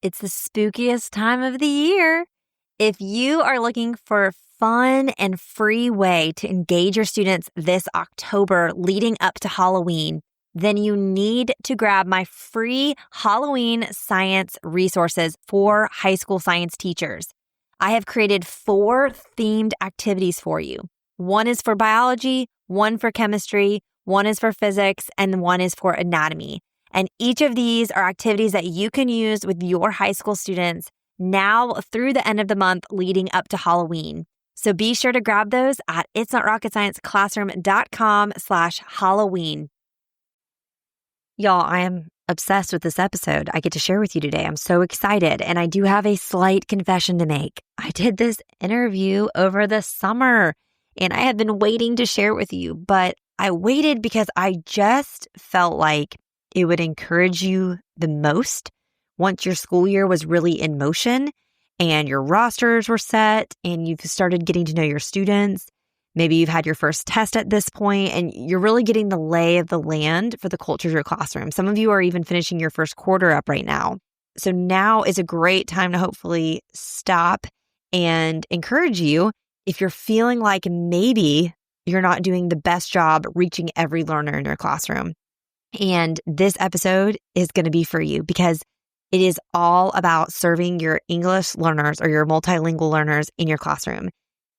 It's the spookiest time of the year. If you are looking for a fun and free way to engage your students this October leading up to Halloween, then you need to grab my free Halloween science resources for high school science teachers. I have created 4 themed activities for you. One is for biology, one for chemistry, one is for physics, and one is for anatomy. And each of these are activities that you can use with your high school students now through the end of the month leading up to Halloween. So be sure to grab those at itsnotrocketscienceclassroom.com/Halloween. Y'all, I am obsessed with this episode I get to share with you today. I'm so excited. And I do have a slight confession to make. I did this interview over the summer and I had been waiting to share it with you, but I waited because I just felt like it would encourage you the most once your school year was really in motion and your rosters were set and you've started getting to know your students. Maybe you've had your first test at this point and you're really getting the lay of the land for the culture of your classroom. Some of you are even finishing your first quarter up right now. So now is a great time to hopefully stop and encourage you if you're feeling like maybe you're not doing the best job reaching every learner in your classroom. And this episode is going to be for you because it is all about serving your English learners or your multilingual learners in your classroom.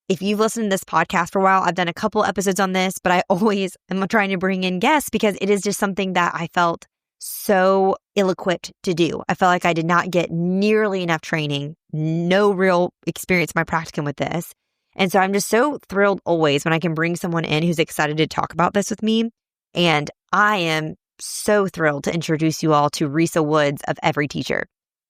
If you've listened to this podcast for a while, I've done a couple episodes on this, but I always am trying to bring in guests because it is just something that I felt so ill-equipped to do. I felt like I did not get nearly enough training, no real experience in my practicum with this. And so I'm just so thrilled always when I can bring someone in who's excited to talk about this with me. And I am so thrilled to introduce you all to Risa Woods of Every Teacher.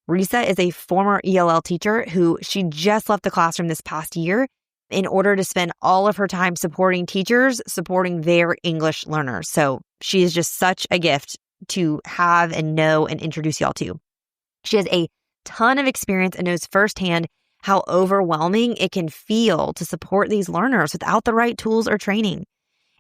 Risa is a former ELL teacher who she just left the classroom this past year in order to spend all of her time supporting teachers, supporting their English learners. So she is just such a gift to have and know and introduce y'all to. She has a ton of experience and knows firsthand how overwhelming it can feel to support these learners without the right tools or training.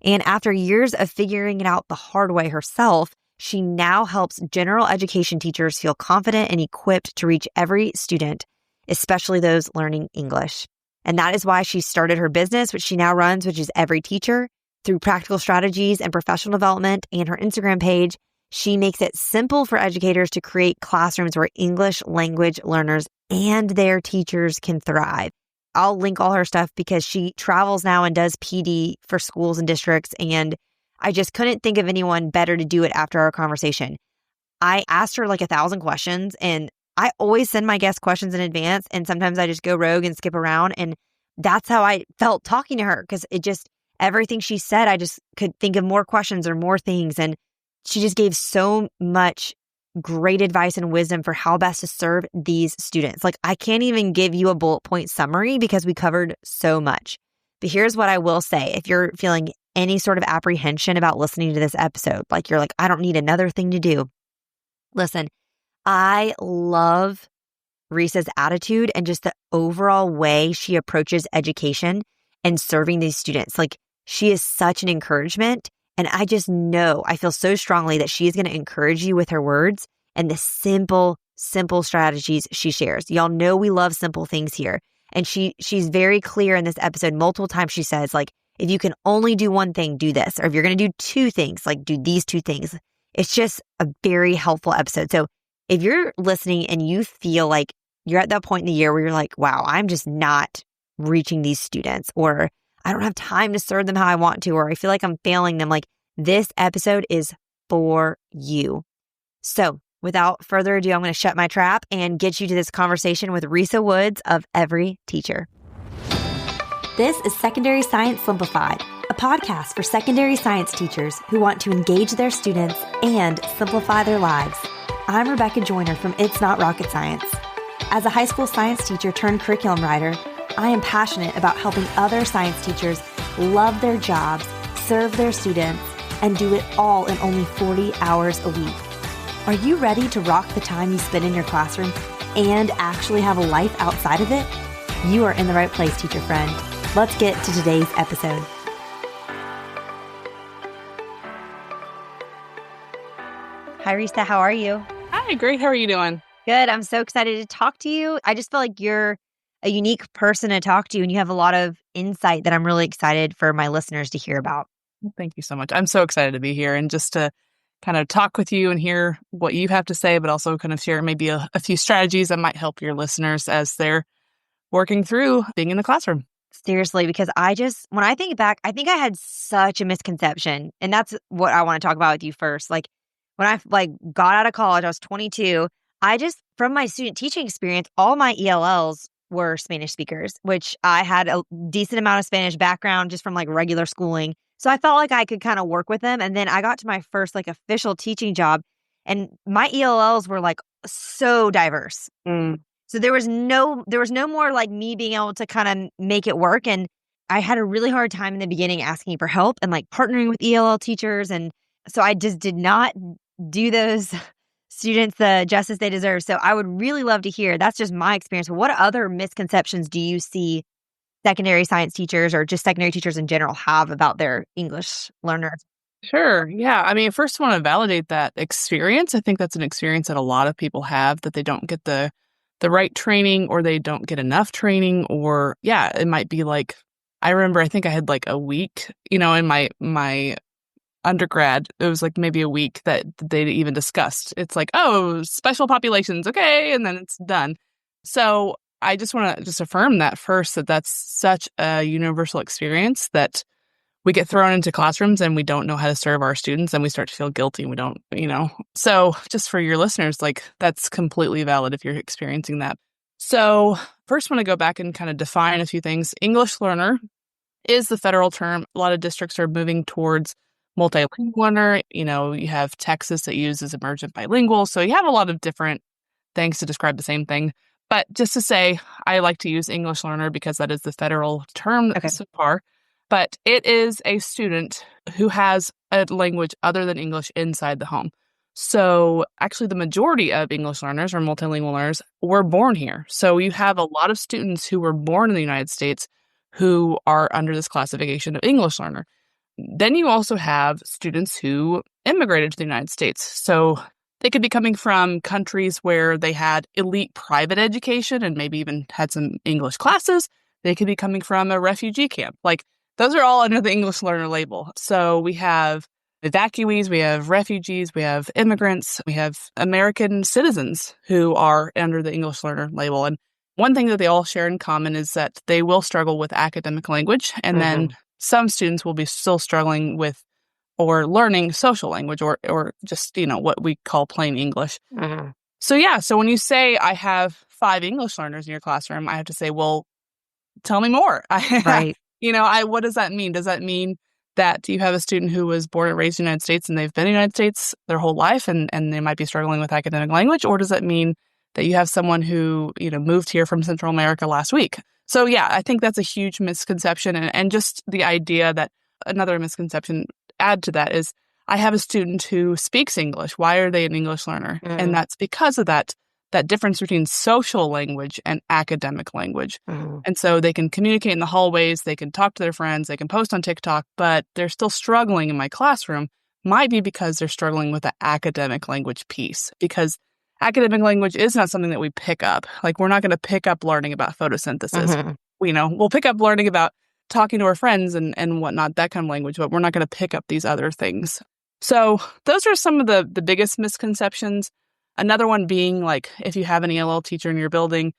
And after years of figuring it out the hard way herself, she now helps general education teachers feel confident and equipped to reach every student, especially those learning English. And that is why she started her business, which she now runs, which is Every Teacher. Through practical strategies and professional development and her Instagram page, she makes it simple for educators to create classrooms where English language learners and their teachers can thrive. I'll link all her stuff because she travels now and does PD for schools and districts. And I just couldn't think of anyone better to do it after our conversation. I asked her like 1,000 questions and I always send my guests questions in advance. And sometimes I just go rogue and skip around. And that's how I felt talking to her because it just, everything she said, I just could think of more questions or more things. And she just gave so much great advice and wisdom for how best to serve these students. Like I can't even give you a bullet point summary because we covered so much. But here's what I will say. If you're feeling any sort of apprehension about listening to this episode, like you're like, I don't need another thing to do. Listen, I love Risa's attitude and just the overall way she approaches education and serving these students. Like she is such an encouragement. And I just know, I feel so strongly that she is going to encourage you with her words and the simple strategies she shares. Y'all know we love simple things here. And she's very clear in this episode. Multiple times she says, like, if you can only do one thing, do this. Or if you're going to do 2 things, like do these 2 things. It's just a very helpful episode. So if you're listening and you feel like you're at that point in the year where you're like, wow, I'm just not reaching these students, or I don't have time to serve them how I want to, or I feel like I'm failing them, like this episode is for you. So without further ado, I'm going to shut my trap and get you to this conversation with Risa Woods of Every Teacher. This is Secondary Science Simplified, a podcast for secondary science teachers who want to engage their students and simplify their lives. I'm Rebecca Joyner from It's Not Rocket Science. As a high school science teacher turned curriculum writer, I am passionate about helping other science teachers love their jobs, serve their students, and do it all in only 40 hours a week. Are you ready to rock the time you spend in your classroom and actually have a life outside of it? You are in the right place, teacher friend. Let's get to today's episode. Hi, Risa. How are you? Hi, great. How are you doing? Good. I'm so excited to talk to you. I just feel like you're a unique person to talk to, and you have a lot of insight that I'm really excited for my listeners to hear about. Well, thank you so much. I'm so excited to be here and just to kind of talk with you and hear what you have to say, but also kind of share maybe a few strategies that might help your listeners as they're working through being in the classroom. Seriously, because when I think back, I think I had such a misconception, and that's what I want to talk about with you first. Like when I got out of college, I was 22. From my student teaching experience, all my ELLs were Spanish speakers, which I had a decent amount of Spanish background just from like regular schooling. So I felt like I could kind of work with them. And then I got to my first like official teaching job, and my ELLs were like so diverse. So there was no more like me being able to kind of make it work. And I had a really hard time in the beginning asking for help and like partnering with ELL teachers. And so I just did not do those students the justice they deserve. So I would really love to hear. That's just my experience. But what other misconceptions do you see secondary science teachers or just secondary teachers in general have about their English learners? Sure. Yeah. I mean, first, I want to validate that experience. I think that's an experience that a lot of people have, that they don't get the right training, or they don't get enough training, or yeah, it might be like, I remember, I think I had like a week, in my undergrad. It was like maybe a week that they even discussed. It's like, oh, special populations, okay, and then it's done. So I just want to just affirm that first, that that's such a universal experience, that we get thrown into classrooms and we don't know how to serve our students, and we start to feel guilty and we don't. So just for your listeners, like, that's completely valid if you're experiencing that. So first, I want to go back and kind of define a few things. English learner is the federal term. A lot of districts are moving towards multilingual learner. You have Texas that uses emergent bilingual. So you have a lot of different things to describe the same thing. But just to say, I like to use English learner because that is the federal term Okay. so far. But it is a student who has a language other than English inside the home. So actually, the majority of English learners or multilingual learners were born here. So you have a lot of students who were born in the United States who are under this classification of English learner. Then you also have students who immigrated to the United States. So they could be coming from countries where they had elite private education and maybe even had some English classes. They could be coming from a refugee camp. Like, those are all under the English learner label. So we have evacuees, we have refugees, we have immigrants, we have American citizens who are under the English learner label. And one thing that they all share in common is that they will struggle with academic language. And then some students will be still struggling with or learning social language, or just, what we call plain English. So yeah, so when you say I have 5 English learners in your classroom, I have to say, well, tell me more. Right. What does that mean? Does that mean that you have a student who was born and raised in the United States and they've been in the United States their whole life and they might be struggling with academic language? Or does that mean that you have someone who, moved here from Central America last week? So yeah, I think that's a huge misconception. And just the idea that another misconception add to that is, I have a student who speaks English. Why are they an English learner? And that's because of that difference between social language and academic language. And so they can communicate in the hallways, they can talk to their friends, they can post on TikTok, but they're still struggling in my classroom. Might be because they're struggling with the academic language piece, because academic language is not something that we pick up. Like, we're not going to pick up learning about photosynthesis. We'll pick up learning about talking to our friends and whatnot, that kind of language, but we're not going to pick up these other things. So those are some of the biggest misconceptions. Another one being, like, if you have an ELL teacher in your building,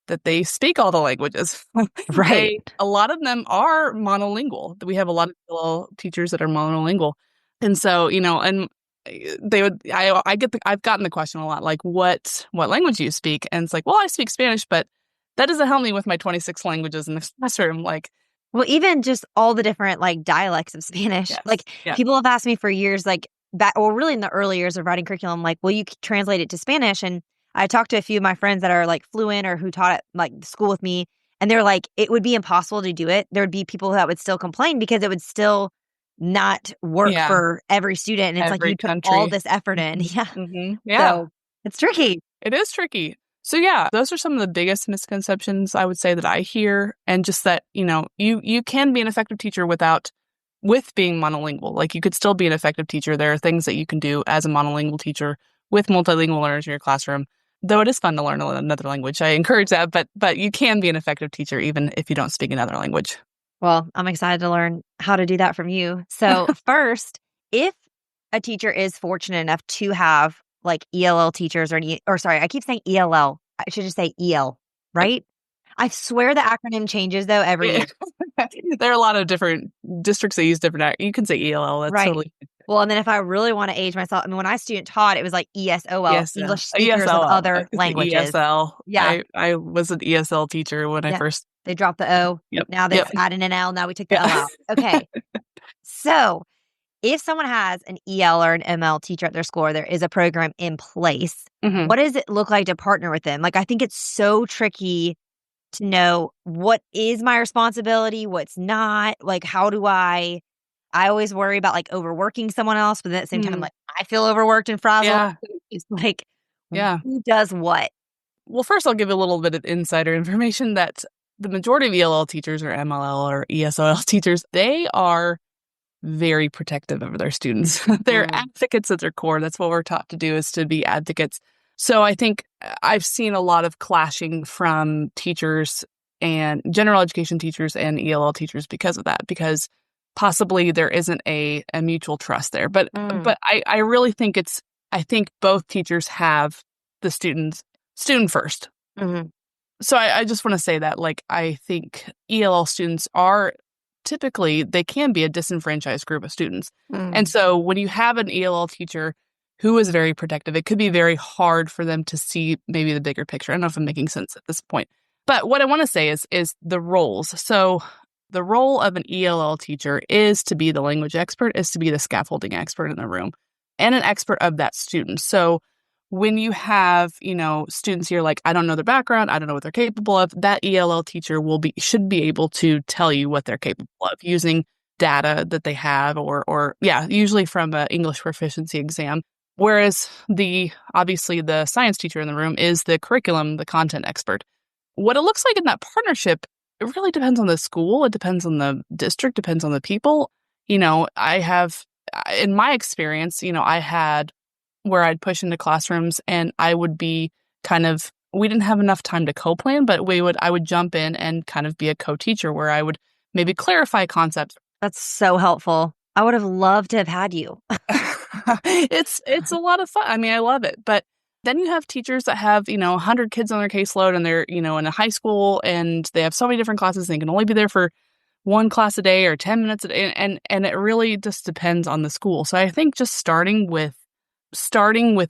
that they speak all the languages. Right. A lot of them are monolingual. We have a lot of ELL teachers that are monolingual. And so, and I've gotten the question a lot, like, what language do you speak? And it's like, well, I speak Spanish, but that doesn't help me with my 26 languages in the classroom. Like, Well, even just all the different like dialects of Spanish. yes, Like yeah, people have asked me for years, like that, or really in the early years of writing curriculum, like, will you translate it to Spanish? And I talked to a few of my friends that are like fluent or who taught at like school with me, and they're like, it would be impossible to do it. There would be people that would still complain because it would still not work yeah, for every student. And it's like every you put all country. this effort in. Yeah. Yeah. So it's tricky. It is tricky. So yeah, those are some of the biggest misconceptions I would say that I hear. And just that, you can be an effective teacher with being monolingual. Like, you could still be an effective teacher. There are things that you can do as a monolingual teacher with multilingual learners in your classroom. though it is fun to learn another language. I encourage that, but you can be an effective teacher even if you don't speak another language. Well, I'm excited to learn how to do that from you. So, first, if a teacher is fortunate enough to have like ELL teachers or sorry, I keep saying ELL. I should just say EL, right? I swear the acronym changes though every Yeah. year. There are a lot of different districts that use different. You can say ELL. That's Right. totally Well, and then if I really want to age myself, I mean, when I student taught, it was like ESOL, ESL. English speakers of ESL. I other could say languages. ESL. Yeah. I was an ESL teacher when I Yeah. first. They dropped the O. Yep. Now Yep. they've added an L. Now we took the L Yeah. out. Okay. So if someone has an EL or an ML teacher at their school, or there is a program in place, hmm what does it look like to partner with them? Like, I think it's so tricky to know what is my responsibility, what's not. Like, how do I always worry about like overworking someone else, but then at the same time, Mm. like I feel overworked and frazzled. Yeah. It's like, Yeah. who does what? Well, first, I'll give a little bit of insider information that the majority of ELL teachers or MLL or ESOL teachers, they are very protective of their students. They're Mm, advocates at their core. That's what we're taught to do is to be advocates. So I think I've seen a lot of clashing from teachers and general education teachers and ELL teachers because of that, because possibly there isn't a mutual trust there. But mm, but I really think I think both teachers have the student first. mhm, So I just want to say that, like, I think ELL students are typically, they can be a disenfranchised group of students. And mm. so when you have an ELL teacher who is very protective, it could be very hard for them to see maybe the bigger picture. I don't know if I'm making sense at this point. But what I want to say is the roles. So the role of an ELL teacher is to be the language expert, is to be the scaffolding expert in the room and an expert of that student. So when you have, students here, like, I don't know their background, I don't know what they're capable of, that ELL teacher should be able to tell you what they're capable of using data that they have or yeah, usually from an English proficiency exam. Whereas obviously the science teacher in the room is the curriculum, the content expert. What it looks like in that partnership, it really depends on the school, it depends on the district, depends on the people. In my experience, I had where I'd push into classrooms and I would be we didn't have enough time to co-plan, but I would jump in and kind of be a co-teacher where I would maybe clarify concepts. That's so helpful. I would have loved to have had you. It's a lot of fun. I mean, I love it. But then you have teachers that have, 100 kids on their caseload and they're, in a high school and they have so many different classes. And they can only be there for one class a day or 10 minutes a day. And it really just depends on the school. So I think just starting with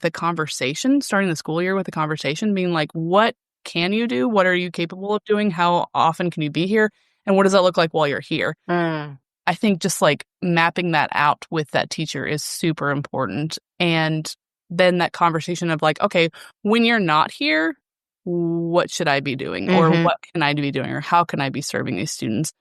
a conversation, starting the school year with a conversation, being like, what can you do? What are you capable of doing? How often can you be here? And what does that look like while you're here? Mm, I think just like mapping that out with that teacher is super important. And then that conversation of like, okay, when you're not here, what should I be doing? Or mhm, what can I be doing? Or how can I be serving these students?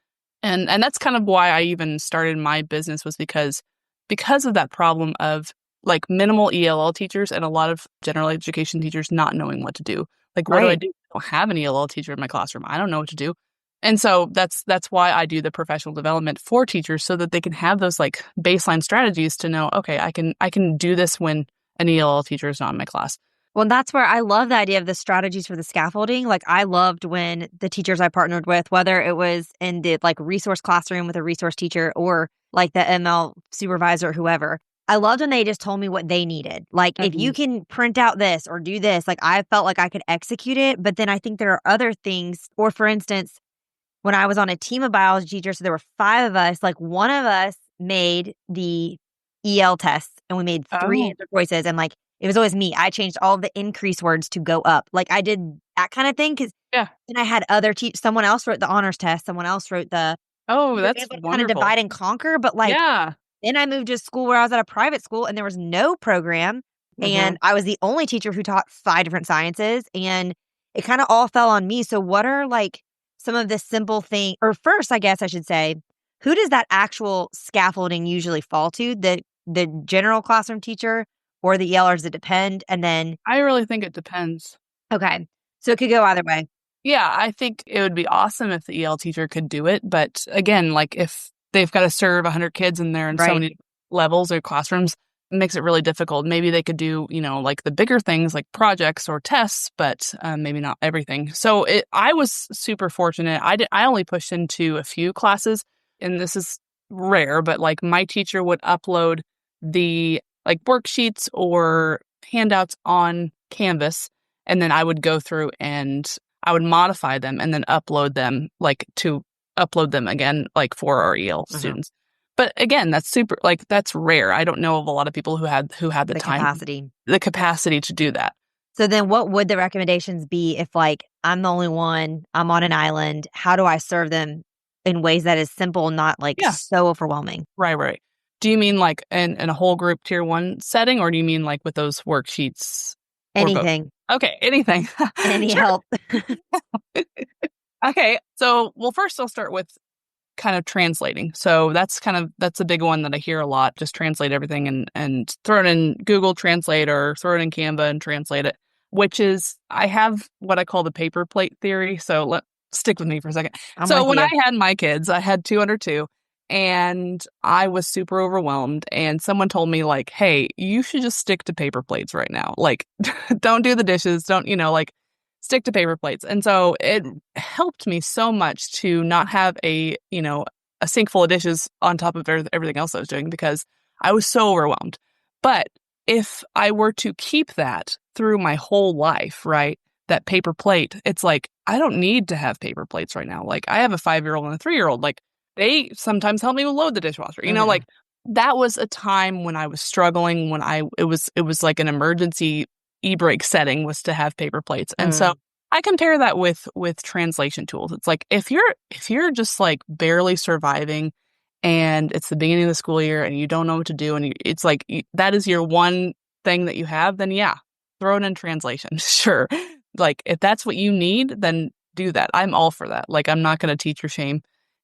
And that's kind of why I even started my business, was because of that problem of like minimal ELL teachers and a lot of general education teachers not knowing what to do. Like, what do I right. do? I don't have an ELL teacher in my classroom. I don't know what to do. And so that's why I do the professional development for teachers, so that they can have those like baseline strategies to know, okay, I can do this when an ELL teacher is not in my class. Well, that's where I love the idea of the strategies for the scaffolding. Like, I loved when the teachers I partnered with, whether it was in the like resource classroom with a resource teacher or like the ML supervisor, whoever, I loved when they just told me what they needed. Like, if you Mhm. can print out this or do this, like I felt like I could execute it. But then I think there are other things, or for instance, when I was on a team of biology teachers, so there were 5 of us, like, one of us made the EL tests, and we made 3 Oh, answer choices, and, like, it was always me. I changed all of the increase words to go up. Like, I did that kinda thing, 'cause yeah. then I had other someone else wrote the honors test, someone else wrote the Oh, we were that's able to kinda wonderful. divide and conquer, but, like, Yeah. then I moved to a school where I was at a private school and there was no program, hmm and I was the only teacher who taught 5 different sciences, and it kinda all fell on me. So what are, like, some of the simple thing, or first, I guess I should say, who does that actual scaffolding usually fall to? The general classroom teacher or the ELers? Does it depend? And then I really think it depends. okay. So it could go either way, Yeah, I think it would be awesome if the EL teacher could do it. But again, like if they've got to serve 100 kids and they're in so right? many levels or classrooms, makes it really difficult. Maybe they could do, like the bigger things like projects or tests, but maybe not everything. So I was super fortunate. I only pushed into a few classes, and this is rare, but like my teacher would upload the like worksheets or handouts on Canvas, and then I would go through and I would modify them and then upload them to upload them again, like for our EL Uh-huh. students. But again, that's super, like that's rare. I don't know of a lot of people who had the The time, capacity. the capacity to do that. So then what would the recommendations be if like I'm the only one, I'm on an island, how do I serve them in ways that is simple, not like Yeah, so overwhelming? right, right. Do you mean like in a whole group tier one setting, or do you mean like with those worksheets, or both? Anything, Okay, anything. any Sure. help. Okay, so well, first I'll start with kind of translating. So that's a big one that I hear a lot. Just translate everything and throw it in Google Translate or throw it in Canva and translate it, which is I have what I call the paper plate theory. So stick with me for a second. I'm So with when I you. had my kids, I had two under two, and I was super overwhelmed, and someone told me like, "Hey, you should just stick to paper plates right now. Like don't do the dishes, don't, like stick to paper plates." And so it helped me so much to not have a sink full of dishes on top of everything else I was doing, because I was so overwhelmed. But if I were to keep that through my whole life, right, that paper plate, it's like, I don't need to have paper plates right now. Like, I have a 5-year-old and a 3-year-old. Like, they sometimes help me load the dishwasher. Mhm. Like that was a time when I was struggling, when it was like an emergency e-break setting was to have paper plates. And so Mm. I compare that with translation tools. It's like if you're just like barely surviving, and it's the beginning of the school year and you don't know what to do, and it's like that is your one thing that you have, then yeah, throw it in translation. Sure. Like if that's what you need, then do that. I'm all for that. Like I'm not going to teach or shame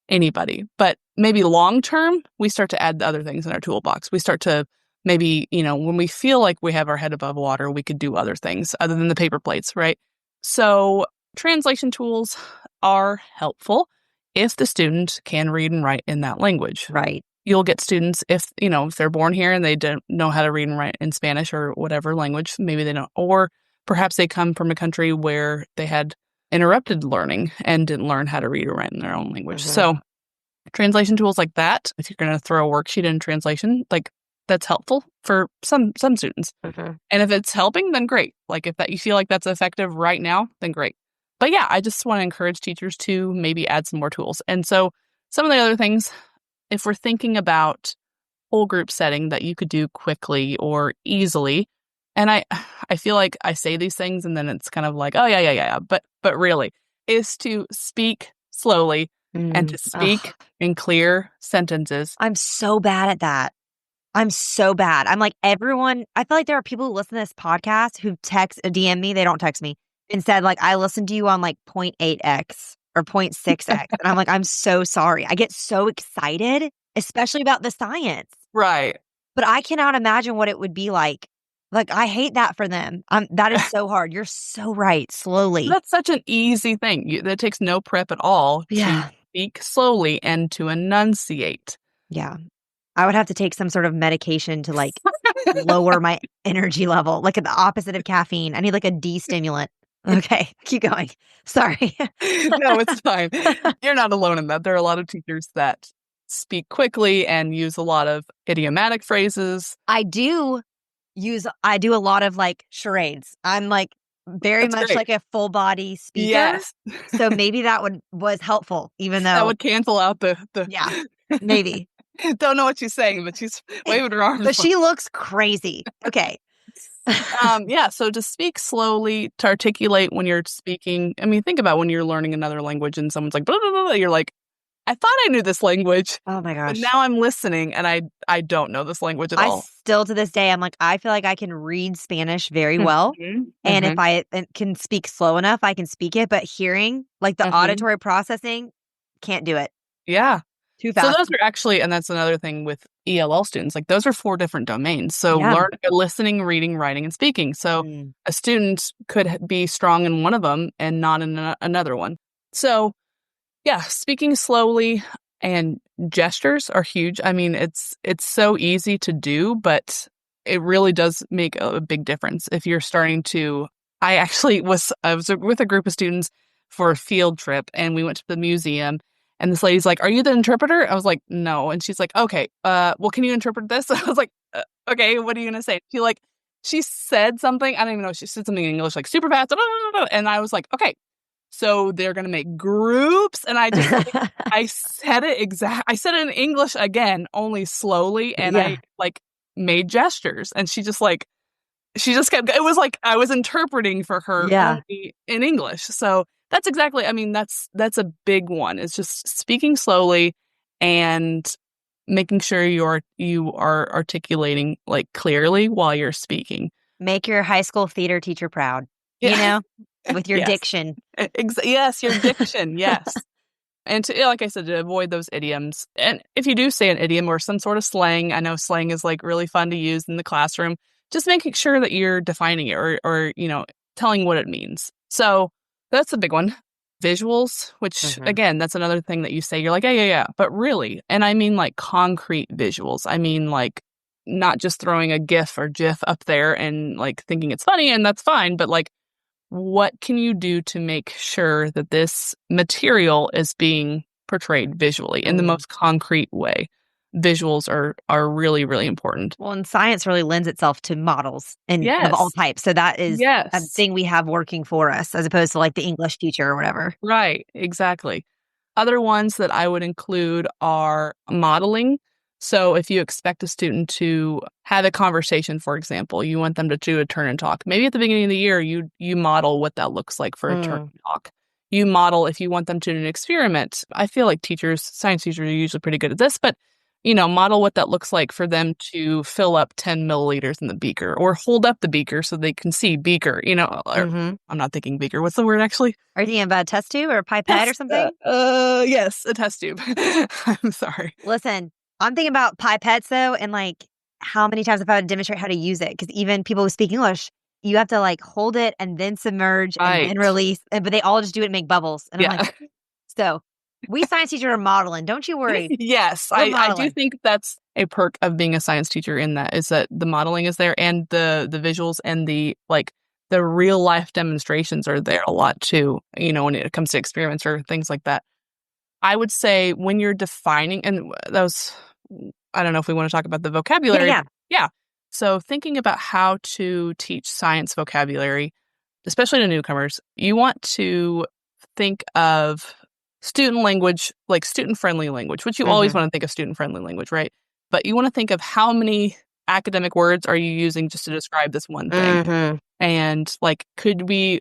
anybody. But maybe long term, we start to add the other things in our toolbox. We start to maybe, when we feel like we have our head above water, we could do other things other than the paper plates, right? So translation tools are helpful if the student can read and write in that language. Right. You'll get students if they're born here and they don't know how to read and write in Spanish or whatever language, maybe they don't, or perhaps they come from a country where they had interrupted learning and didn't learn how to read or write in their own language. Mhm. So translation tools like that, if you're going to throw a worksheet in translation, like that's helpful for some students. Mhm. And if it's helping, then great. Like if that you feel like that's effective right now, then great. But yeah, I just want to encourage teachers to maybe add some more tools. And so some of the other things, if we're thinking about whole group setting that you could do quickly or easily, and I feel like I say these things and then it's kind of like, oh yeah, yeah, yeah, but really is to speak slowly and Mm. to speak Ugh. in clear sentences. I'm so bad at that. I'm so bad. I'm like everyone I feel like there are people who listen to this podcast who text DM me, they don't text me, and said like, "I listened to you on like 0.8x or 0.6x." And I'm like, "I'm so sorry." I get so excited, especially about the science, Right. but I cannot imagine what it would be like. Like, I hate that for them. That is so hard. You're so right. Slowly. That's such an easy thing. That takes no prep at all to Yeah. speak slowly and to enunciate. Yeah. I would have to take some sort of medication to, like, lower my energy level, like, the opposite of caffeine. I need, like, a D-stimulant. Okay, keep going. Sorry. No, it's fine. You're not alone in that. There are a lot of teachers that speak quickly and use a lot of idiomatic phrases. I do a lot of, like, charades. I'm, like, very That's much great. like a full body speaker, Yes. so maybe that was helpful even That though would cancel out the yeah, maybe. don't know what she's saying, but she's waving her arms. But she looks crazy. Okay. Yeah, so to speak slowly, to articulate when you're speaking. I mean, think about when you're learning another language and someone's like, blah, blah, blah, blah, you're like, I thought I knew this language, Oh my but gosh. now I'm listening and I don't know this language at I all. still to this day, I'm like, I feel like I can read Spanish very well. Mhm, And if mhm, I can speak slow enough, I can speak it. But hearing, like the mhm. auditory processing, can't do it. Yeah. Too So fast. those are actually, and that's another thing with ELL students, like those are 4 different domains. So Yeah. listening, reading, writing, and speaking. So Mm. a student could be strong in one of them and not in another one. So yeah, speaking slowly and gestures are huge. I mean, it's so easy to do, but it really does make a big difference if you're starting to. I was with a group of students for a field trip, and we went to the museum. And this lady's like, "Are you the interpreter?" I was like, "No." And she's like, "Okay, well, can you interpret this?" I was like, "Okay, what are you gonna say?" She said something. I don't even know. She said something in English like super fast, and I was like, "Okay." So they're gonna make groups, and I said it I said it in English again, only slowly, and I Yeah. like made gestures, and she just kept. It was like I was interpreting for her Yeah. only in English. So that's exactly. I mean, that's a big one. It's just speaking slowly and making sure you are articulating like clearly while you're speaking. Make your high school theater teacher proud, you Yeah. know, with your Yes. diction. Yes, your diction. Yes. And to, yeah, like I said, to avoid those idioms. And if you do say an idiom or some sort of slang, I know slang is like really fun to use in the classroom, just making sure that you're defining it or, telling what it means. So that's a big one. Visuals, which Mhm. again, that's another thing that you say, you're like, yeah, yeah, yeah. But really, and I mean like concrete visuals. I mean like not just throwing a GIF or GIF up there and like thinking it's funny and that's fine, but like what can you do to make sure that this material is being portrayed visually in the Mm. most concrete way? Visuals are really, really important. Well, and science really lends itself to models and of all Yes. types. So that is a Yes. thing we have working for us as opposed to like the English teacher or whatever. Right, exactly. Other ones that I would include are modeling. So if you expect a student to have a conversation, for example, you want them to do a turn and talk. Maybe at the beginning of the year, you model what that looks like for a turn Mm. and talk. You model if you want them to do an experiment. I feel like science teachers are usually pretty good at this, but model what that looks like for them to fill up 10 milliliters in the beaker or hold up the beaker so they can see beaker, or Mhm. I'm not thinking beaker. What's the word actually? Are you thinking about a test tube or a pipette or Yes, something? yes, a test tube. I'm sorry. Listen, I'm thinking about pipettes though, and like how many times I've had to demonstrate how to use it. Because even people who speak English, you have to like hold it and then submerge and then Right. release. But they all just do it and make bubbles. And I'm like, Yeah. so we science teachers are modeling. Don't you worry. Yes, We're I do modeling. think that's a perk of being a science teacher in that is that the modeling is there and the visuals and the real life demonstrations are there a lot too, when it comes to experiments or things like that. I would say when you're defining, and that was, I don't know if we want to talk about the Yeah, vocabulary, yeah. but yeah. So thinking about how to teach science vocabulary, especially to newcomers, you want to think of student language, like student friendly language, which you always Mhm. want to think of student friendly language, right? But you want to think of how many academic words are you using just to describe this one thing? Mhm. And like, could we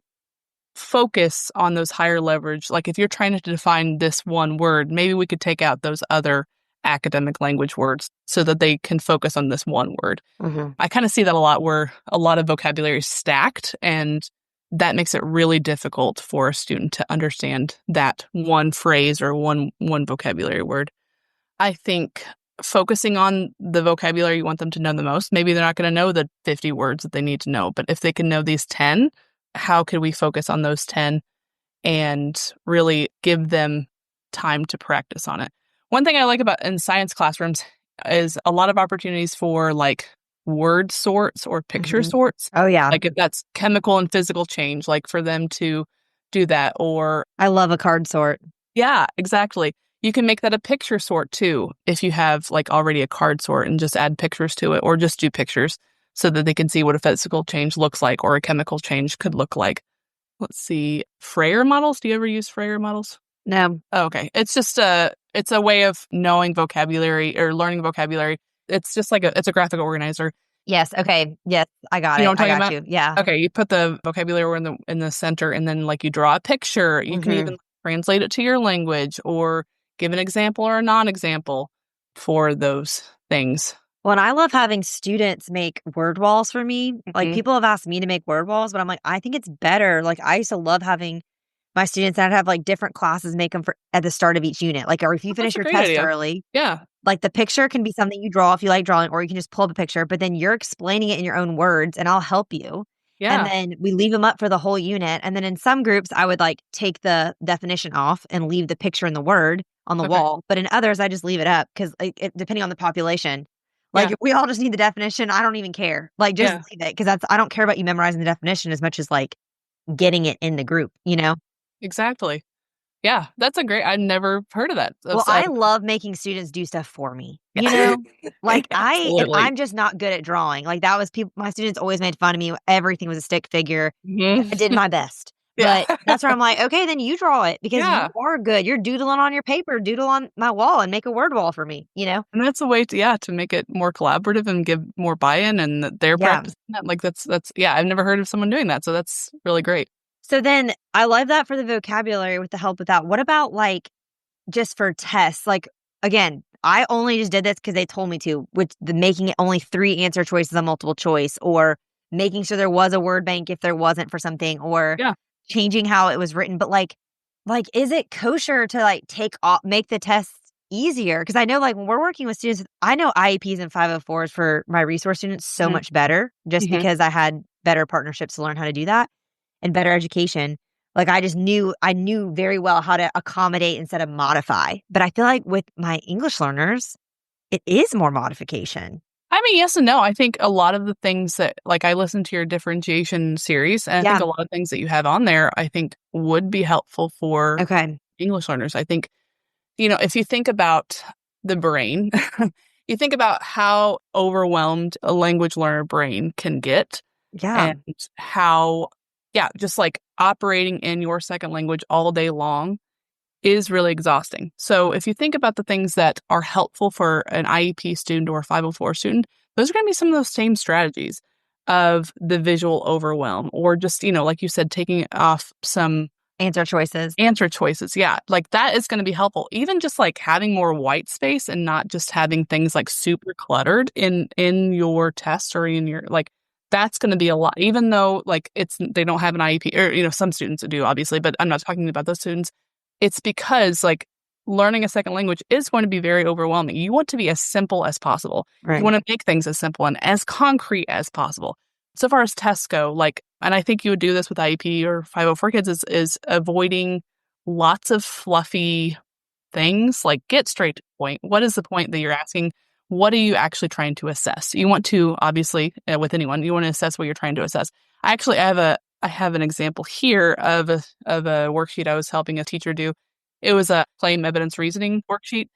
focus on those higher leverage? Like, if you're trying to define this one word, maybe we could take out those other academic language words so that they can focus on this one word. Mhm. I kind of see that a lot where a lot of vocabulary is stacked, and that makes it really difficult for a student to understand that one phrase or one vocabulary word. I think focusing on the vocabulary you want them to know the most, maybe they're not going to know the 50 words that they need to know, but if they can know these 10, how could we focus on those 10 and really give them time to practice on it? One thing I like about in science classrooms is a lot of opportunities for like word sorts or picture Mhm. sorts. Oh yeah. Like if that's chemical and physical change, like for them to do that. Or I love a card sort. yeah, exactly. You can make that a picture sort too if you have like already a card sort and just add pictures to it or just do pictures so that they can see what a physical change looks like or a chemical change could look like. Let's see. Freyer models. Do you ever use Freyer models? No. Oh, okay. It's a way of knowing vocabulary or learning vocabulary. It's just like it's a graphic organizer. Yes. Okay. Yes. I got You know it. what I I'm talking got about? you. Yeah. Okay, you put the vocabulary in the center and then like you draw a picture. You can Mhm. even translate it to your language or give an example or a non-example for those things. Well, and I love having students make word walls for me. Like Hmm. people have asked me to make word walls, but I'm like, I think it's better. Like I used to love having my students, I'd have like different classes make them for at the start of each unit. Like, or if you finish That's a your great test idea. early, Yeah. like the picture can be something you draw if you like drawing, or you can just pull up a picture, but then you're explaining it in your own words and I'll help you. And Yeah. then we leave them up for the whole unit. And then in some groups, I would like take the definition off and leave the picture and the word on the Okay. wall. But in others, I just leave it up because depending on the population, Like, Yeah. if we all just need the definition, I don't even care. Like, just Yeah. leave it because I don't care about you memorizing the definition as much as, like, getting it in the group, you know? Exactly. Yeah. That's a great I've never heard of that. Well, That's I love making students do stuff for me, you yeah. know? Like, Absolutely. I'm just not good at drawing. Like, that was people my students always made fun of me. Everything was a stick figure, and I did Mhm. my best. Yeah. But that's where I'm like, "Okay, then you draw it because you Yeah. are good. You're doodling on your paper, doodle on my wall and make a word wall for me," you know? And that's a way to yeah, to make it more collaborative and give more buy-in and that they're Yeah. practicing that. Like, that's yeah, I've never heard of someone doing that, so that's really great. So then I love that for the vocabulary with the help with that. What about, like, just for tests? Like, again, I only just did this because they told me to, which the making it only 3 answer choices on multiple choice, or making sure there was a word bank if there wasn't for something, or Yeah. changing how it was written. But, like, is it kosher to, like, make the tests easier? Because I know, like, when we're working with students, I know IEPs and 504s for my resource students so Mhm. much better just Mhm. because I had better partnerships to learn how to do that and better education. Like, I knew very well how to accommodate instead of modify. But I feel like with my English learners, it is more modification. I mean, yes and no. I think a lot of the things that like, I listened to your differentiation series, and I think Yeah. a lot of things that you have on there, I think would be helpful for Okay. English learners. I think, if you think about the brain, you think about how overwhelmed a language learner brain can get Yeah. and how, yeah, just like operating in your second language all day long is really exhausting. So if you think about the things that are helpful for an IEP student or a 504 student, those are going to be some of those same strategies of the visual overwhelm or just, like you said, taking off some Answer choices. answer choices. Yeah. Like that is going to be helpful. Even just like having more white space and not just having things like super cluttered in your test or in your like that's going to be a lot, even though like they don't have an IEP or, some students do obviously, but I'm not talking about those students. It's because like learning a second language is going to be very overwhelming. You want to be as simple as possible. You Right. want to make things as simple and as concrete as possible. So far as tests go, like, and I think you would do this with IEP or 504 kids is avoiding lots of fluffy things, like get straight to the point. What is the point that you're asking? What are you actually trying to assess? You want to obviously with anyone, you want to assess what you're trying to assess. I have an example here of a worksheet I was helping a teacher do. It was a claim evidence reasoning worksheet.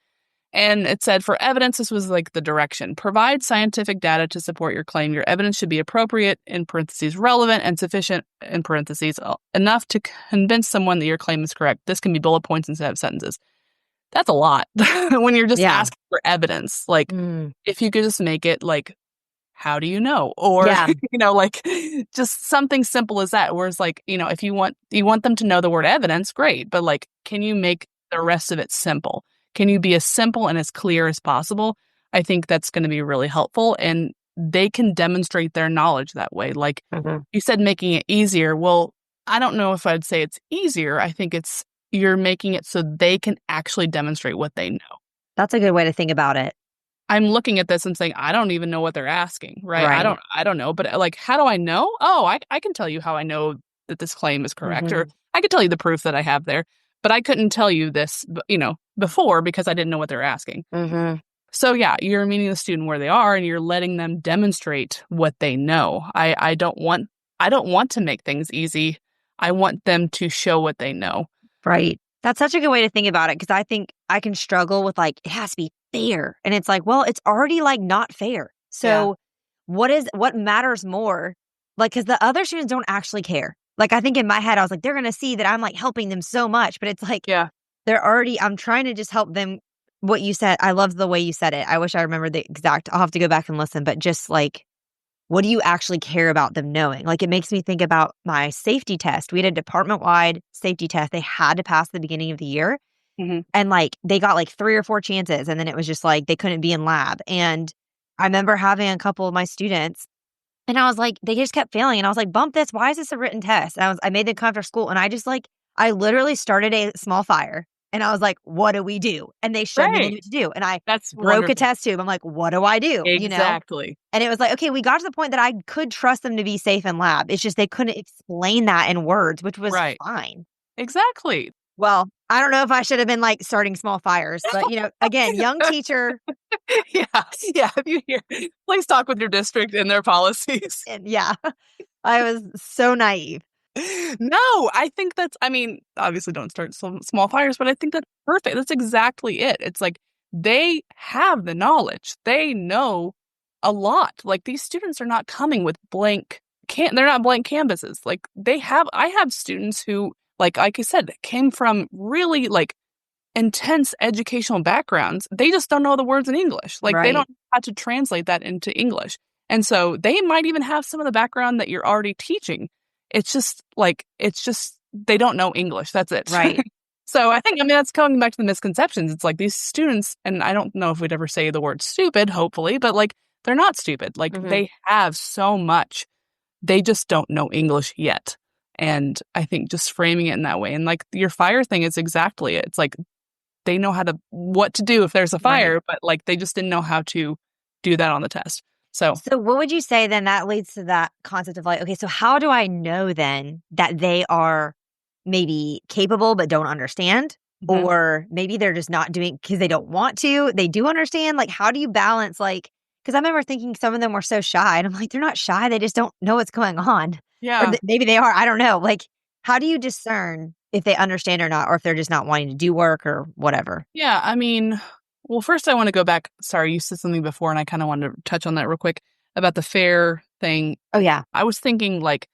And it said for evidence, this was like the direction. Provide scientific data to support your claim. Your evidence should be appropriate, in parentheses, relevant, and sufficient, in parentheses, enough to convince someone that your claim is correct. This can be bullet points instead of sentences. That's a lot when you're just Yeah. asking for evidence. Like, Mm. if you could just make it like, how do you know? Or, Yeah. like just something simple as that. Whereas like, if you want them to know the word evidence, great. But like, can you make the rest of it simple? Can you be as simple and as clear as possible? I think that's going to be really helpful. And they can demonstrate their knowledge that way. Like Mhm. you said, making it easier. Well, I don't know if I'd say it's easier. I think you're making it so they can actually demonstrate what they know. That's a good way to think about it. I'm looking at this and saying, I don't even know what they're asking, right? I Right. don't know, but like, how do I know? Oh, I can tell you how I know that this claim is correct, or Mhm. I could tell you the proof that I have there, but I couldn't tell you this, before because I didn't know what they're asking. Mhm. So yeah, you're meeting the student where they are and you're letting them demonstrate what they know. I don't want to make things easy. I want them to show what they know. Right. That's such a good way to think about it because I think I can struggle with, like, it has to be fair. And it's like, well, it's already, like, not fair. Yeah. So what matters more? Like, because the other students don't actually care. Like, I think in my head, I was like, they're gonna see that I'm, like, helping them so much, but it's like, Yeah. I'm trying to just help them. What you said, I love the way you said it. I wish I remembered the exact I'll have to go back and listen, but just, like, what do you actually care about them knowing? Like, it makes me think about my safety test. We had a department-wide safety test they had to pass at the beginning of the year, Hmm. and, like, they got, like, 3 or 4 chances, and then it was just, like, they couldn't be in lab, and I remember having a couple of my students, and I was like they just kept failing, and I was like, "Bump this, why is this a written test?" And I made them come after school, and I just, like I literally started a small fire, and I was like, "What do we do?" And they showed me they knew Right. what to do, and I That's broke a wonderful. test tube. I'm like, "What do I do?" You know? Exactly. And it was like, okay, we got to the point that I could trust them to be safe in lab. It's just they couldn't explain that in words, which was Right. fine. Exactly. Well, I don't know if I should have been like starting small fires, but again, young teacher. Yeah. Yeah. If you hear, please talk with your district and their policies. And yeah, I was so naive. No, I think I mean, obviously don't start small fires, but I think that's perfect. That's exactly it. It's like they have the knowledge. They know a lot. Like these students are not coming with they're not blank canvases. Like I have students who, like I said, came from really like intense educational backgrounds. They just don't know the words in English. Like they Right. don't know how to translate that into English. And so they might even have some of the background that you're already teaching. It's just they don't know English. That's it. Right. So I mean, that's coming back to the misconceptions. It's like these students, and I don't know if we'd ever say the word stupid, hopefully, but like they're not stupid. Like Hmm. they have so much. They just don't know English yet. And I think just framing it in that way. And like your fire thing is exactly it. It's like they know what to do if there's a Right. fire, but like they just didn't know how to do that on the test. So, So what would you say then that leads to that concept of like, okay, so how do I know then that they are maybe capable but don't understand? mhm. Or maybe they're just not doing because they don't want to. They do understand. Like, how do you balance because I remember thinking some of them were so shy. And I'm like, they're not shy. They just don't know what's going on. Or Yeah. maybe they are. I don't know. Like, how do you discern if they understand or not, or if they're just not wanting to do work or whatever? Yeah. I mean, well, first I want to go back. Sorry, you said something before, and I kind of wanted to touch on that real quick about the fair thing. Oh, yeah. I was thinking, like,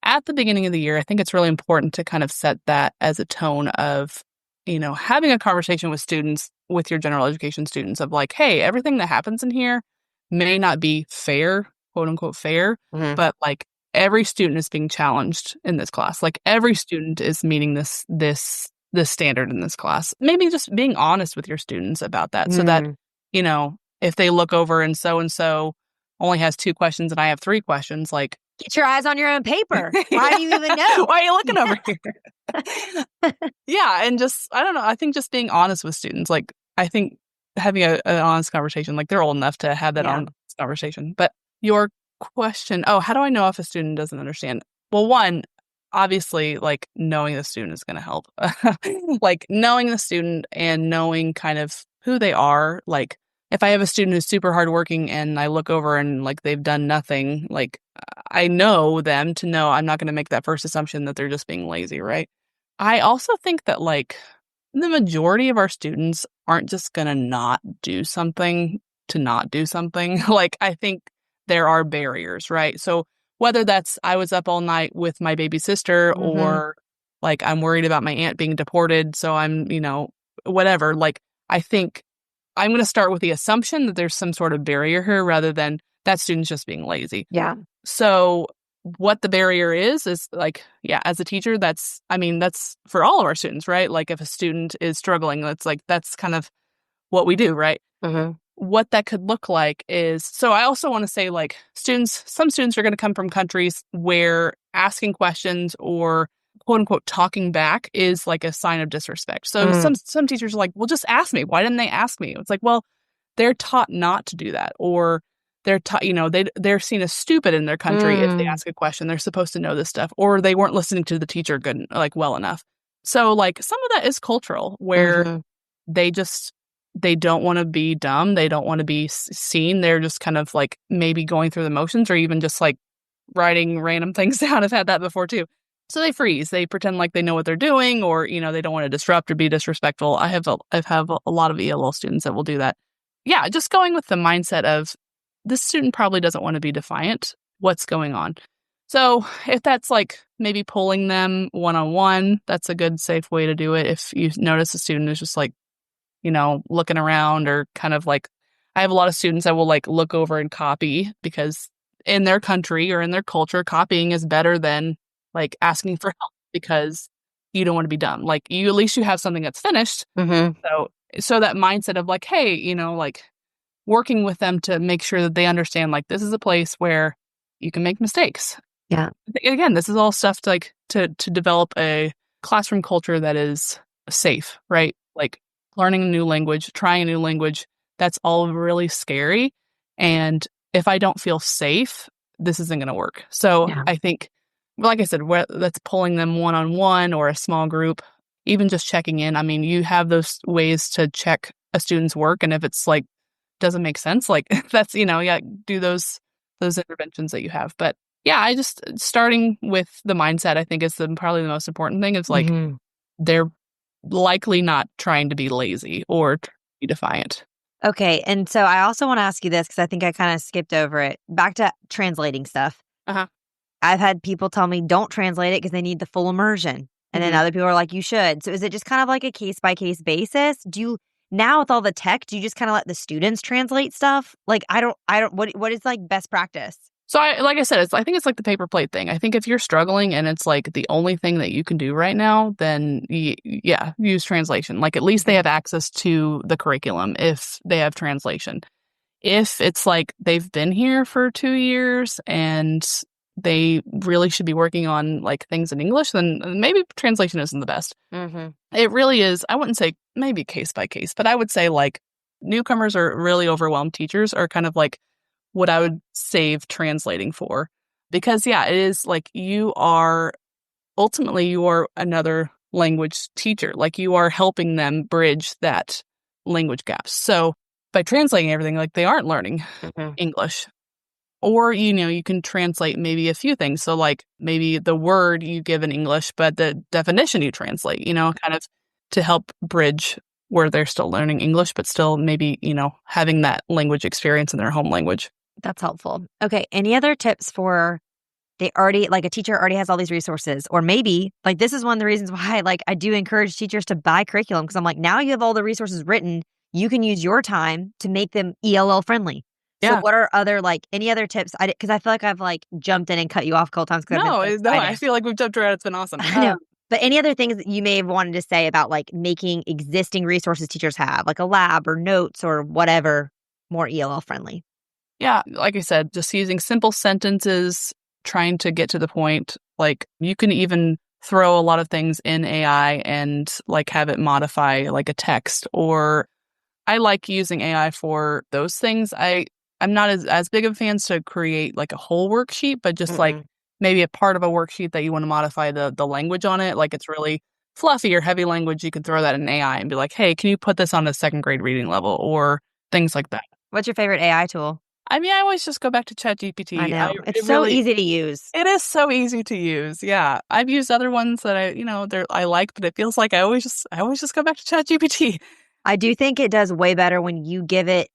at the beginning of the year, I think it's really important to kind of set that as a tone of, having a conversation with students, with your general education students, of like, hey, everything that happens in here may not be fair, quote unquote fair, Hmm. but like every student is being challenged in this class. Like every student is meeting this standard in this class. Maybe just being honest with your students about that so that, Mm. if they look over and so only has 2 questions and I have 3 questions, like, Get your eyes on your own paper. Why yeah. do you even know? Why are you looking over here? Yeah, and just I don't know, I think just being honest with students, like, I think having an honest conversation, like, they're old enough to have that Yeah. honest conversation. But your question, how do I know if a student doesn't understand? Well, one, obviously, like, knowing the student is gonna help. Like, knowing the student and knowing kind of who they are, like, if I have a student who's super hardworking and I look over and, like, they've done nothing, like, I know them to know I'm not gonna make that first assumption that they're just being lazy, right? I also think that, like, the majority of our students aren't just gonna not do something to not do something. Like, I think there are barriers, right? So, whether that's I was up all night with my baby sister Mhm. or, like, I'm worried about my aunt being deported, so whatever, like, I think I'm gonna start with the assumption that there's some sort of barrier here rather than that student's just being lazy. Yeah. So what the barrier is like, yeah, as a teacher, that's for all of our students, right? Like if a student is struggling, that's kind of what we do, right? Mhm. What that could look like is, so I also want to say like some students are going to come from countries where asking questions or quote unquote talking back is like a sign of disrespect. So Mm. some teachers are like, well, just ask me. Why didn't they ask me? It's like, well, they're taught not to do that, or they're taught, they're seen as stupid in their country if they Mm. ask a question. They're supposed to know this stuff, or they weren't listening to the teacher well enough. So like some of that is cultural, where Mhm. they just they don't want to be dumb. They don't want to be seen. They're just kind of like maybe going through the motions, or even just like writing random things down. I've had that before too. So they freeze. They pretend like they know what they're doing, or they don't want to disrupt or be disrespectful. I've have a lot of ELL students that will do that. Yeah, just going with the mindset of this student probably doesn't want to be defiant. What's going on? So if that's like maybe pulling them one on one, that's a good safe way to do it. If you notice a student is just like looking around, or kind of like, I have a lot of students that will like look over and copy because in their country or in their culture, copying is better than like asking for help because you don't want to be dumb. Like at least you have something that's finished. Mhm. So that mindset of like, hey, like working with them to make sure that they understand like this is a place where you can make mistakes. Yeah. Again, this is all stuff to like to develop a classroom culture that is safe, right? Like learning a new language, trying a new language, that's all really scary. And if I don't feel safe, this isn't going to work. So Yeah. I think, like I said, that's pulling them one on one or a small group. even just checking in. I mean, you have those ways to check a student's work, and if it's like doesn't make sense, like that's, yeah, do those interventions that you have. But yeah, I just starting with the mindset, I think is probably the most important thing. Is like Mhm. they're likely not trying to be lazy or be defiant. Okay, and so I also wanna ask you this because I think I kinda skipped over it. Back to translating stuff. Uh-huh. I've had people tell me, "Don't translate it because they need the full immersion." And then hmm other people are like, "You should." So is it just kind of like a case by case basis? Do you now with all the tech, do you just kinda let the students translate stuff? Like, I don't what is, like, best practice? So like I said, I think it's like the paper plate thing. I think if you're struggling and it's like the only thing that you can do right now, then yeah, use translation. Like at least they Mhm, have access to the curriculum if they have translation. If it's like they've been here for 2 years and they really should be working on like things in English, then maybe translation isn't the best. mhm. It really is. I wouldn't say maybe case by case, but I would say like newcomers or really overwhelmed teachers are kind of like what I would save translating for. Because yeah, it is like you are another language teacher. Like you are helping them bridge that language gap. So by translating everything, like they aren't learning Mhm. English. Or, you can translate maybe a few things. So like maybe the word you give in English, but the definition you translate, kind of to help bridge where they're still learning English, but still maybe, having that language experience in their home language. That's helpful. Okay, any other tips for they already like, a teacher already has all these resources, or maybe, like, this is one of the reasons why, like, I do encourage teachers to buy curriculum because 'cause I'm like, now you have all the resources written, you can use your time to make them ELL friendly. So Yeah. what are other, like any other tips? Because I feel like I've, like, jumped in and cut you off a couple times because 'cause I've been No, so no, I excited. feel like we've jumped around. It's been awesome. I know. But any other things that you may have wanted to say about, like, making existing resources teachers have, like a lab or notes or whatever, more ELL friendly? Yeah, like I said, just using simple sentences, trying to get to the point. Like you can even throw a lot of things in AI and like have it modify like a text. Or I like using AI for those things. I'm not as big of fans to create like a whole worksheet, but just like Mm-mm. maybe a part of a worksheet that you want to modify the language on it. Like it's really fluffy or heavy language, you can throw that in AI and be like, hey, can you put this on a second grade reading level or things like that. What's your favorite AI tool? I mean, I always just go back to I ChatGPT. know. It's It so really easy to use. it is so easy to use. Yeah. I've used other ones that I like, but it feels like I always just go back to ChatGPT. I do think it does way better when you give it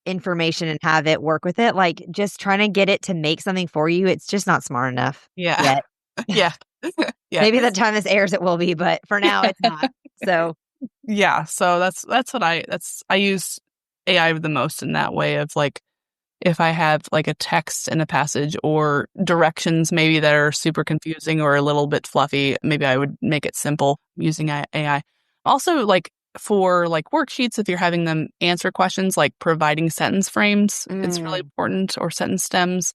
information and have it work with it, like, just trying to get it to make something for you, it's just not smart enough Yeah. yet. Yeah. Yeah. Maybe the time this airs, it will be, but for now, it's not. So Yeah. So that's what I use AI the most in that way of like if I have like a text in a passage or directions maybe that are super confusing or a little bit fluffy, maybe I would make it simple using AI. Also, like for like worksheets, if you're having them answer questions, like providing sentence frames is really mm, important or sentence stems.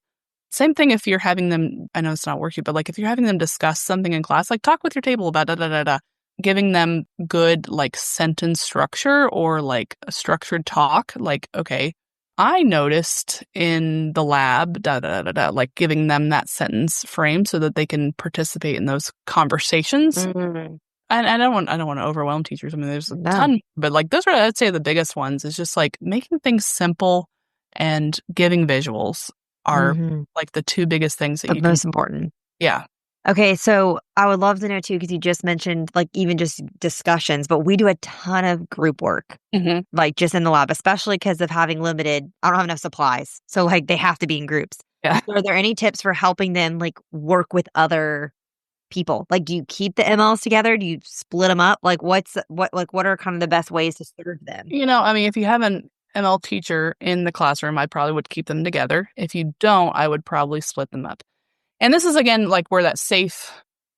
Same thing if you're having them, I know it's not a worksheet, but like if you're having them discuss something in class, like talk with your table about da da da da, giving them good like sentence structure or like a structured talk, like, okay, I noticed in the lab, da da da da, like giving them that sentence frame so that they can participate in those conversations. mm, And I don't want to overwhelm teachers. I mean, there's a no. ton, but like those are I'd say the biggest ones is just like making things simple and giving visuals are Mhm. like the two biggest things that The you can. most important. Yeah. Okay, so I would love to know too, because you just mentioned, like, even just discussions, but we do a ton of group work, hmm like, just in the lab, especially because of having limited I don't have enough supplies, so, like, they have to be in groups. Yeah. So are there any tips for helping them, like, work with other people? Like, do you keep the MLs together? Do you split them up? Like, what are kind of the best ways to serve them? I mean, if you have an ML teacher in the classroom, I probably would keep them together. If you don't, I would probably split them up. And this is again like where that safe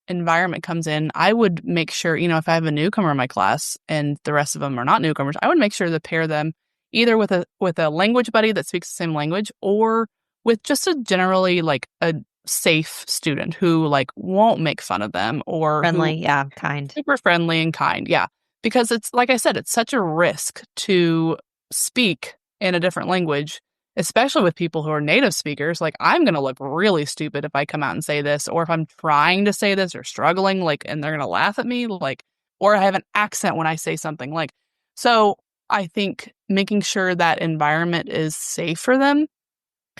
environment comes in. I would make sure, if I have a newcomer in my class and the rest of them are not newcomers, I would make sure to pair them either with a language buddy that speaks the same language or with just a generally like a safe student who like won't make fun of them or who Friendly, yeah, kind. super friendly and kind. Yeah. Because it's like I said, it's such a risk to speak in a different language, especially with people who are native speakers. Like, I'm going to look really stupid if I come out and say this, or if I'm trying to say this or struggling, like, and they're going to laugh at me. Like, or I have an accent when I say something. Like, so I think making sure that environment is safe for them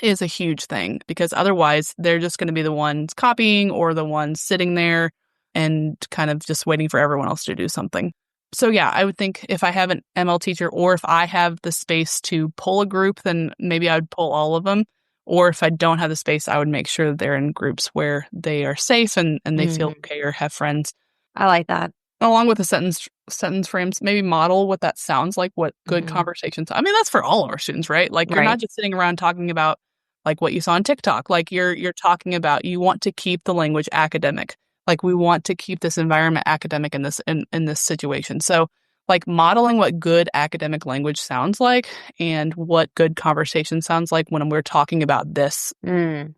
is a huge thing, because otherwise they're just going to be the ones copying or the ones sitting there and kind of just waiting for everyone else to do something. So yeah, I would think if I have an ML teacher, or if I have the space to pull a group, then maybe I would pull all of them. Or if I don't have the space, I would make sure that they're in groups where they are safe and they feel okay or have friends. I like that. Along with the sentence frames, maybe model what that sounds like, what good conversations. I mean, that's for all of our students, right? Like, you're Right. not just sitting around talking about like what you saw on TikTok. Like, you're talking about, you want to keep the language academic. Like, we want to keep this environment academic in this situation. So like modeling what good academic language sounds like and what good conversation sounds like when we're talking about this, and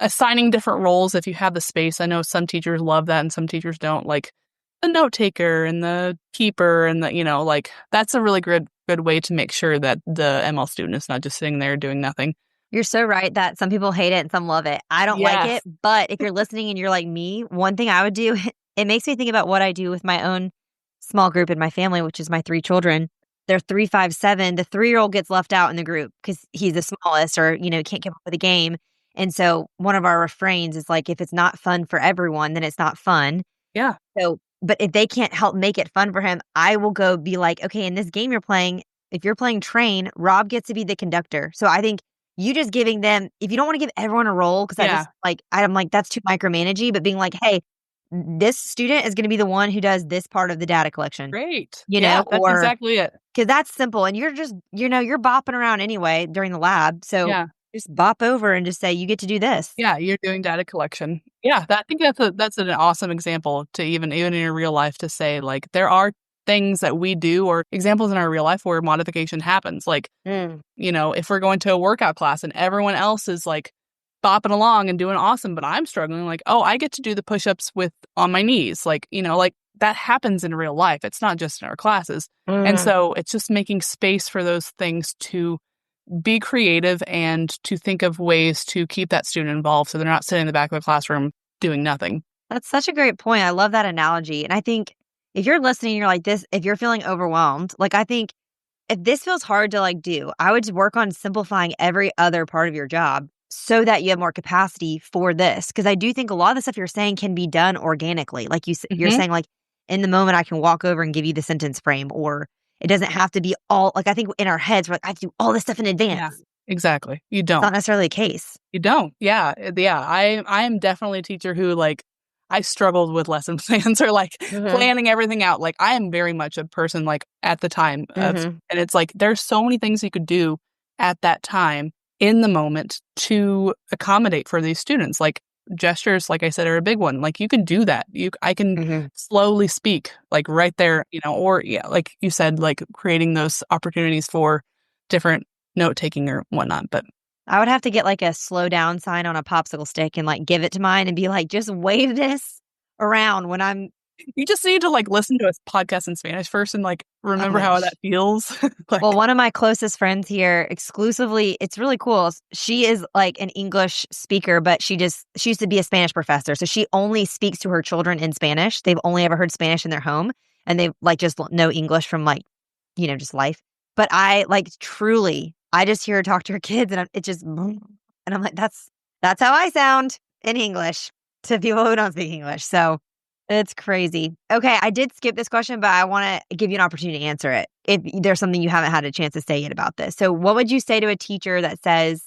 assigning different roles if you have the space. I know some teachers love that and some teachers don't, like the note taker and the keeper and the, like, that's a really good way to make sure that the ML student is not just sitting there doing nothing. You're so right that some people hate it and some love it. I don't like Yes. it, but if you're listening and you're like me, one thing I would do, it makes me think about what I do with my own small group in my family, which is my 3 children. They're 3, 5, 7. The 3-year-old gets left out in the group because he's the smallest, or, can't keep up with the game. And so one of our refrains is like, if it's not fun for everyone, then it's not fun. Yeah. So, but if they can't help make it fun for him, I will go be like, okay, in this game you're playing, if you're playing train, Rob gets to be the conductor. So I think you just giving them, if you don't want to give everyone a role, because I Yeah. just like, I'm like, that's too micromanagey, but being like, hey, this student is going to be the one who does this part of the data collection, Great. Yeah, that's or exactly it. because that's simple. And you're just, you're bopping around anyway during the lab. So Yeah. just bop over and just say, you get to do this. Yeah, you're doing data collection. Yeah, I think that's an awesome example to even in your real life, to say, like, there are things that we do or examples in our real life where modification happens. Like, if we're going to a workout class and everyone else is like bopping along and doing awesome, but I'm struggling, like, oh, I get to do the push-ups on my knees. Like, like that happens in real life. It's not just in our classes. And so it's just making space for those things to be creative and to think of ways to keep that student involved so they're not sitting in the back of the classroom doing nothing. That's such a great point. I love that analogy. And I think if you're listening, you're like this, if you're feeling overwhelmed, like I think if this feels hard to like do, I would work on simplifying every other part of your job so that you have more capacity for this. Because I do think a lot of the stuff you're saying can be done organically. Like you're saying, like in the moment, I can walk over and give you the sentence frame, or it doesn't have to be all, like I think in our heads, we're like, I have to do all this stuff in advance. Yeah, exactly. You It's don't. not necessarily the case. You don't. Yeah. Yeah. I am definitely a teacher who, like, I struggled with lesson plans or like planning everything out. Like, I am very much a person like at the time of, and it's like, there's so many things you could do at that time in the moment to accommodate for these students. Like, gestures, like I said, are a big one. Like, you can do that. I can slowly speak like right there, or yeah, like you said, like creating those opportunities for different note taking or whatnot. But I would have to get like a slow down sign on a popsicle stick and like give it to mine and be like, just wave this around when I'm. you just need to like listen to a podcast in Spanish first and like remember how that feels. Like, Well, one of my closest friends here exclusively, it's really cool. She is like an English speaker, but she used to be a Spanish professor. So she only speaks to her children in Spanish. They've only ever heard Spanish in their home, and they like just know English from like, just life. But I like truly, I just hear her talk to her kids and and I'm like, that's how I sound in English to people who don't speak English. So it's crazy. Okay, I did skip this question, but I want to give you an opportunity to answer it if there's something you haven't had a chance to say yet about this. So what would you say to a teacher that says,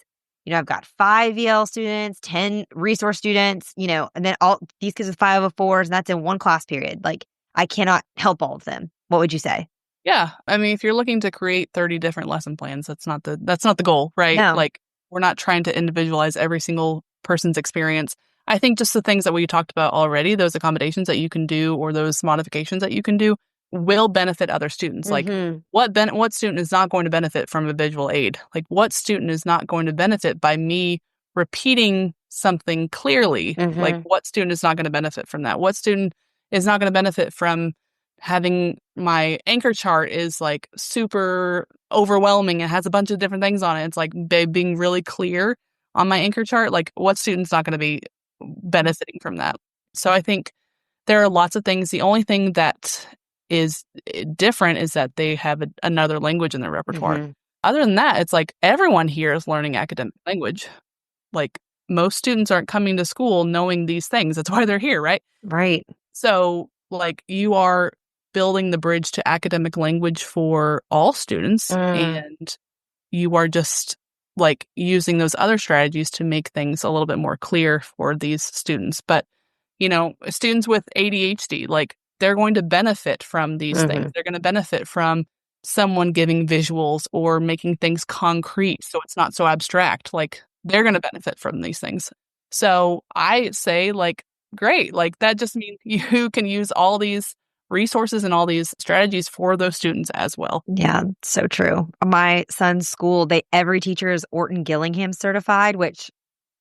I've got 5 EL students, 10 resource students, and then all these kids with 504s, and that's in one class period. Like, I cannot help all of them. What would you say? yeah, I mean, if you're looking to create 30 different lesson plans, that's not the goal, right? No. Like, we're not trying to individualize every single person's experience. I think just the things that we talked about already, those accommodations that you can do or those modifications that you can do will benefit other students. Like, what student is not going to benefit from a visual aid? Like, what student is not going to benefit by me repeating something clearly? Like, what student is not going to benefit from that? What student is not going to benefit from having my anchor chart is like super overwhelming and has a bunch of different things on it? It's like being really clear on my anchor chart. Like, what student's not going to be benefiting from that? So I think there are lots of things. The only thing that is different is that they have another language in their repertoire. Mm-hmm. Other than that, it's like everyone here is learning academic language. Like most students aren't coming to school knowing these things. That's why they're here, right? Right. So like you are building the bridge to academic language for all students, and you are just like using those other strategies to make things a little bit more clear for these students. But, students with ADHD, like they're going to benefit from these things. They're going to benefit from someone giving visuals or making things concrete so it's not so abstract. Like they're going to benefit from these things. So I say, like, great. Like that just means you can use all these resources and all these strategies for those students as well. Yeah, so true. My son's school, every teacher is Orton Gillingham certified, which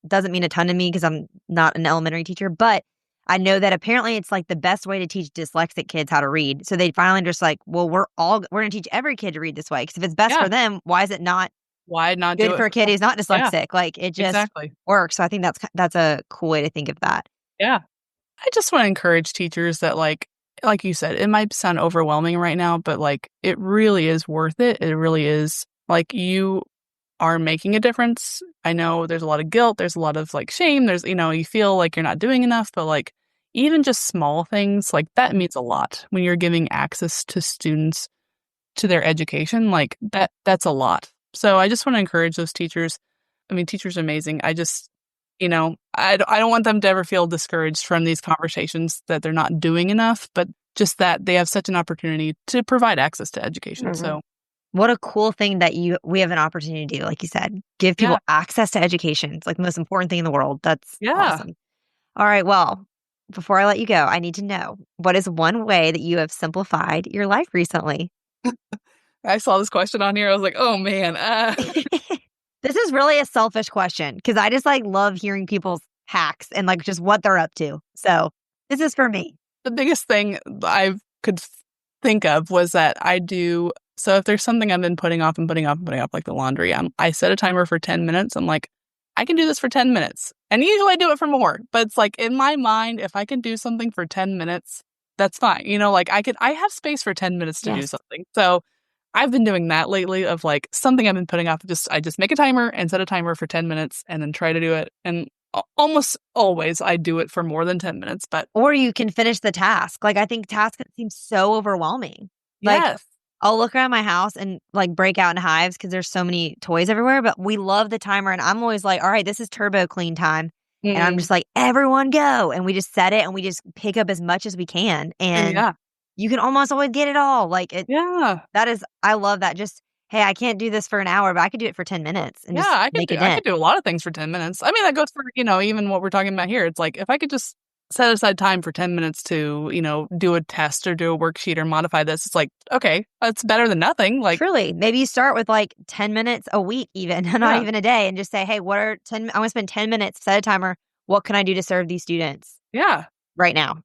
doesn't mean a ton to me because I'm not an elementary teacher, but I know that apparently it's like the best way to teach dyslexic kids how to read. So they finally just like, well, we're going to teach every kid to read this way because if it's best for them, why is it not Why not good do it for a kid who's not dyslexic? Yeah, Like it just exactly. works. So I think that's a cool way to think of that. Yeah. I just want to encourage teachers that like you said, it might sound overwhelming right now, but like it really is worth it. It really is. Like you are making a difference. I know there's a lot of guilt, there's a lot of like shame, there's you feel like you're not doing enough, but like even just small things like that means a lot when you're giving access to students to their education. Like that's a lot. So I just want to encourage those teachers. I mean, teachers are amazing. I just I don't want them to ever feel discouraged from these conversations that they're not doing enough, but just that they have such an opportunity to provide access to education. So what a cool thing that we have an opportunity to do, like you said, give people access to education. It's like the most important thing in the world. That's awesome. All right. Well, before I let you go, I need to know, what is one way that you have simplified your life recently? I saw this question on here. I was like, oh man. This is really a selfish question because I just like love hearing people's hacks and like just what they're up to. So this is for me. The biggest thing I could think of was that I do. So if there's something I've been putting off, like the laundry, I set a timer for 10 minutes. I'm like, I can do this for 10 minutes. And usually I do it for more. But it's like in my mind, if I can do something for 10 minutes, that's fine. Like I have space for 10 minutes to do something. So I've been doing that lately of like something I've been putting off. I just make a timer and set a timer for 10 minutes and then try to do it. And almost always I do it for more than 10 minutes. Or you can finish the task. Like I think tasks seem so overwhelming. Like I'll look around my house and like break out in hives because there's so many toys everywhere, but we love the timer. And I'm always like, all right, this is turbo clean time. And I'm just like, everyone go. And we just set it and we just pick up as much as we can. And you can almost always get it all. Like I love that. Just, hey, I can't do this for an hour, but I could do it for 10 minutes and I make I could do a lot of things for 10 minutes. I mean, that goes for, even what we're talking about here. It's like, if I could just set aside time for 10 minutes to, do a test or do a worksheet or modify this, it's like, okay, that's better than nothing. Like, truly, maybe you start with like 10 minutes a week, even not even a day, and just say, hey, I want to spend 10 minutes, set a timer. What can I do to serve these students? Yeah. Right now,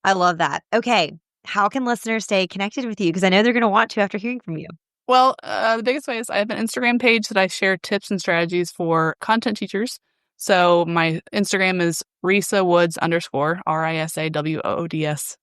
I love that. Okay. How can listeners stay connected with you? Because I know they're going to want to after hearing from you. Well, the biggest way is I have an Instagram page that I share tips and strategies for content teachers. So my Instagram is Risa Woods _ RISAWOODS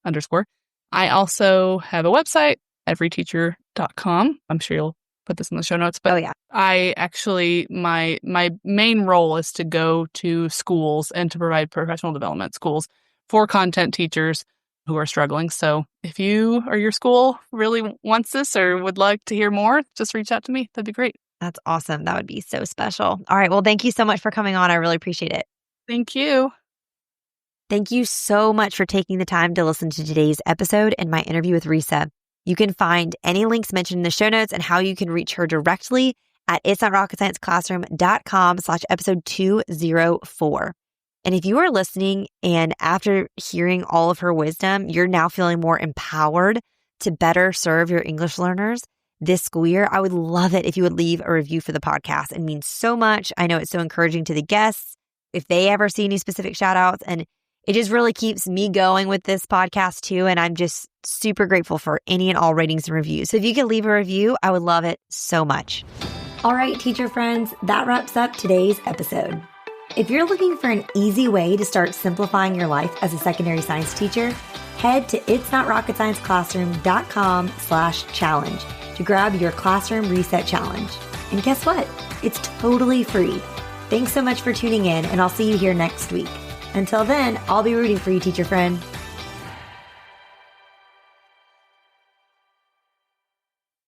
_. I also have a website, everyteacher.com. I'm sure you'll put this in the show notes. But I actually, my main role is to go to schools and to provide professional development schools for content teachers who are struggling. So if you or your school really wants this or would like to hear more, just reach out to me. That'd be great. That's awesome. That would be so special. All right. Well, thank you so much for coming on. I really appreciate it. Thank you. Thank you so much for taking the time to listen to today's episode and my interview with Risa. You can find any links mentioned in the show notes and how you can reach her directly at itsnotrocketscienceclassroom.com/episode 204. And if you are listening and after hearing all of her wisdom, you're now feeling more empowered to better serve your English learners this school year, I would love it if you would leave a review for the podcast. It means so much. I know it's so encouraging to the guests if they ever see any specific shout outs. And it just really keeps me going with this podcast too. And I'm just super grateful for any and all ratings and reviews. So if you could leave a review, I would love it so much. All right, teacher friends, that wraps up today's episode. If you're looking for an easy way to start simplifying your life as a secondary science teacher, head to itsnotrocketscienceclassroom.com/challenge to grab your Classroom Reset Challenge. And guess what? It's totally free. Thanks so much for tuning in, and I'll see you here next week. Until then, I'll be rooting for you, teacher friend.